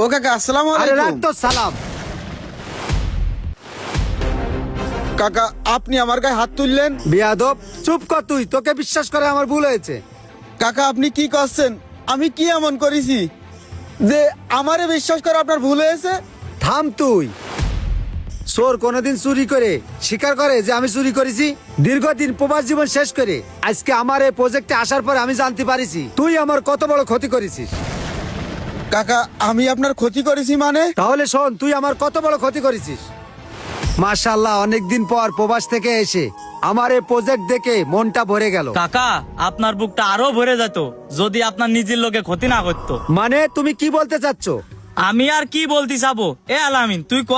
ও কাকা আসসালামু আরে রাখ আলাইকুম। তো সালাম। কাকা আপনি আমার গায়ে হাত তুললেন। বিয়াদব, চুপ কর তুই। তোকে বিশ্বাস করে আমার ভুল হয়েছে। কাকা আপনি কি করছেন? আমি কি এমন করেছি যে আমারে বিশ্বাস করে আপনার ভুল হয়েছে? থাম তুই। চোর কোনোদিন চুরি করে স্বীকার করে যে আমি চুরি করেছি? দীর্ঘদিন প্রবাস জীবন শেষ করে আজকে আমার এই প্রজেক্টে আসার পর আমি জানতে পারিছি তুই আমার কত বড় ক্ষতি করেছিস। কাকা আমি আপনার ক্ষতি করেছি মানে? তাহলে শোন, তুই আমার কত বড় ক্ষতি করেছিস। মাশাআল্লাহ, অনেকদিন পর প্রবাস থেকে এসে আমার এই প্রজেক্ট দেখে মনটা ভরে গেল। কাকা আপনার বুকটা আরো ভরে যেত যদি আপনার নিজের লোকে ক্ষতি না করতো। মানে তুমি কি বলতে চাচ্ছ? আমি আর কি বলতে চাবো? এ আলামিন তুই ক।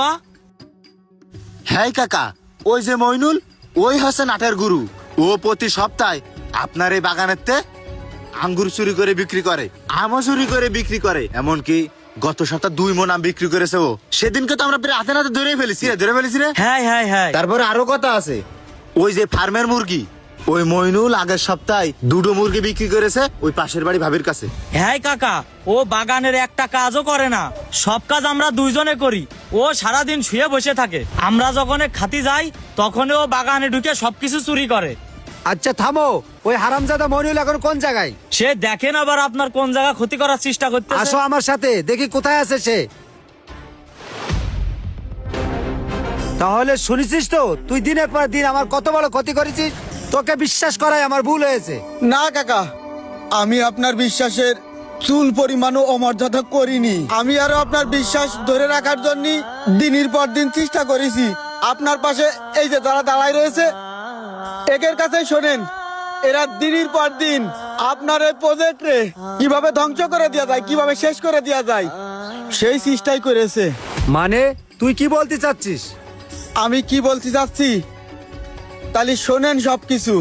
হ্যাঁ কাকা, ওই যে মইনুল, ওই হচ্ছে নাটের গুরু। ও প্রতি সপ্তাহে আপনার এই বাগানেতে আঙ্গুর চুরি করে বিক্রি করে, আমও চুরি করে বিক্রি করে। এমনকি গত সপ্তাহ 2 মণ আম বিক্রি করেছে ও। সেদিনকে তো আমরা প্রায় হাতে নাতে ধরে ফেলেছি রে। হ্যাঁ হ্যাঁ হ্যাঁ। তারপরে আরো কথা আছে, ওই যে ফার্মের মুরগি, ওই মইনুল আগের সপ্তাহে 2টো মুরগি বিক্রি করেছে ওই পাশের বাড়ি ভাবির কাছে। হ্যাঁ কাকা, ও বাগানের একটা কাজও করে না, সব কাজ আমরা দুইজনে করি। ও সারাদিন শুয়ে বসে থাকে, আমরা যখন খাতি যাই তখন ও বাগানে ঢুকে সবকিছু চুরি করে। আচ্ছা থামো, ওই হারামজাদা মনিউল এখন কোন জায়গায়? সে দেখেন আবার আপনার কোন জায়গা ক্ষতি করার চেষ্টা করতে। আসো আমার সাথে, দেখি কোথায় আছে সে। তাহলে শুনেছিস তো তুই দিনের পর দিন আমার কত বড় ক্ষতি করেছিস। তোকে বিশ্বাস করাই আমার ভুল হয়েছে। না কাকা, আমি আপনার বিশ্বাসের চুল পরিমাণও অমর্যাদা করিনি। আমি আরো আপনার বিশ্বাস ধরে রাখার জন্য দিনের পর দিন চেষ্টা করেছি। আপনার পাশে এই যে যারা দাঁড়ায় রয়েছে একের কাছে শোনেন, এরা দিনের পর দিন আপনার এই প্রজেক্টে কিভাবে ধ্বংস করে দেওয়া যায়, কিভাবে শেষ করে দেওয়া যায় সেই চেষ্টাই করেছে। মানে তুই কি বলতে চাচ্ছিস? আমি কি বলতে চাচ্ছি তাহলে শোনেন সবকিছু।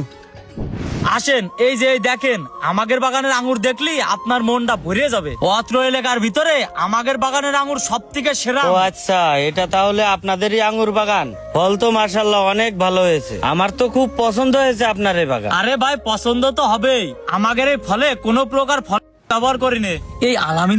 আসেন, এই যে এই দেখেন, আমাদের বাগানের আঙ্গুর দেখলি আপনার মনটা ভরে যাবে। অত্র এলাকার ভিতরে আমাদের বাগানের আঙ্গুর সব থেকে সেরা। ও আচ্ছা, এটা তাহলে আপনাদেরই আঙ্গুর বাগান। ফল তো মাশাআল্লাহ অনেক ভালো হয়েছে, আমার তো খুব পছন্দ হয়েছে আপনার এই বাগান। আরে ভাই পছন্দ তো হবেই, আমাদের এই ফলে কোনো প্রকার ফল ব্যবহার করিনি। এই আলামিন